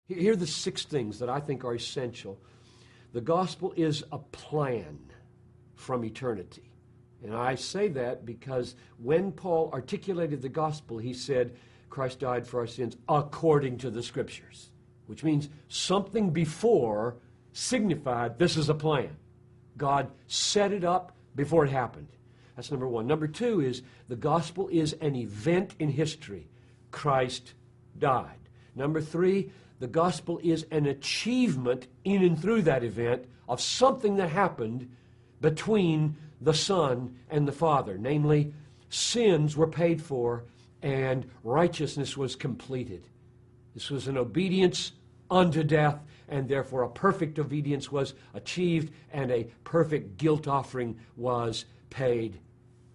Here are the 6 things that I think are essential. The gospel is a plan from eternity. And I say that because when Paul articulated the gospel, he said, Christ died for our sins according to the Scriptures, which means something before signified this is a plan. God set it up before it happened. That's number 1. Number 2 is the gospel is an event in history. Christ died. Number 3, the gospel is an achievement in and through that event of something that happened between the Son and the Father. Namely, sins were paid for and righteousness was completed. This was an obedience unto death, and therefore a perfect obedience was achieved and a perfect guilt offering was paid.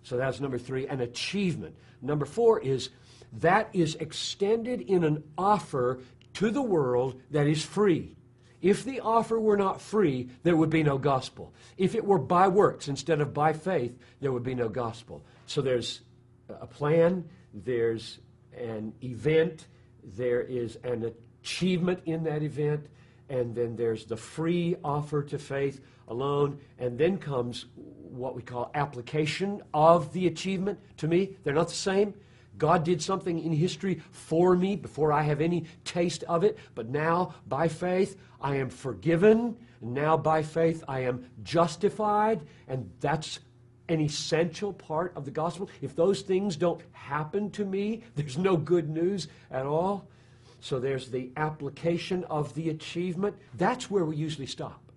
So that's number 3, an achievement. Number 4 is that is extended in an offer to the world that is free. If the offer were not free, there would be no gospel. If it were by works instead of by faith, there would be no gospel. So there's a plan, there's an event, there is an achievement in that event, and then there's the free offer to faith alone, and then comes what we call application of the achievement to me. They're not the same. God did something in history for me before I have any taste of it, but now by faith I am forgiven, and now by faith I am justified, and that's an essential part of the gospel. If those things don't happen to me, there's no good news at all. So there's the application of the achievement. That's where we usually stop.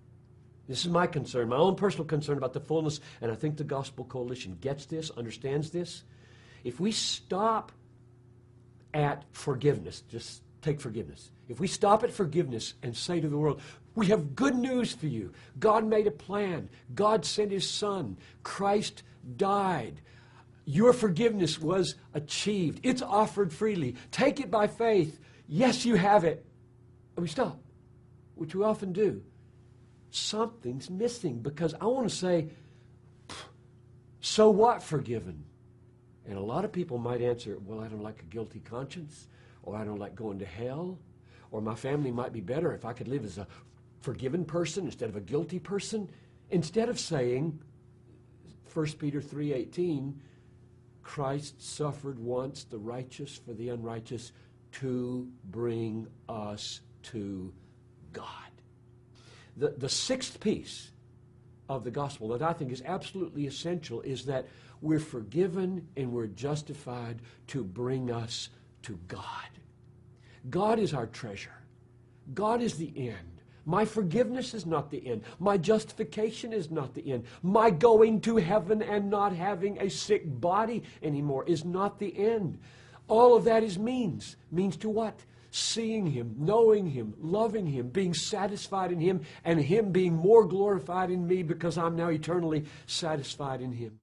This is my concern, my own personal concern about the fullness, and I think the Gospel Coalition gets this, understands this. If we stop at forgiveness, just take forgiveness. If we stop at forgiveness and say to the world, we have good news for you. God made a plan. God sent His Son. Christ died. Your forgiveness was achieved. It's offered freely. Take it by faith. Yes, you have it. And we stop, which we often do. Something's missing, because I want to say, so what, forgiven? And a lot of people might answer, well, I don't like a guilty conscience, or I don't like going to hell, or my family might be better if I could live as a forgiven person instead of a guilty person. Instead of saying, 1 Peter 3:18, Christ suffered once, the righteous for the unrighteous, to bring us to God. The 6th piece of the gospel that I think is absolutely essential is that we're forgiven and we're justified to bring us to God. God is our treasure. God is the end. My forgiveness is not the end. My justification is not the end. My going to heaven and not having a sick body anymore is not the end. All of that is means. Means to what? Seeing Him, knowing Him, loving Him, being satisfied in Him, and Him being more glorified in me because I'm now eternally satisfied in Him.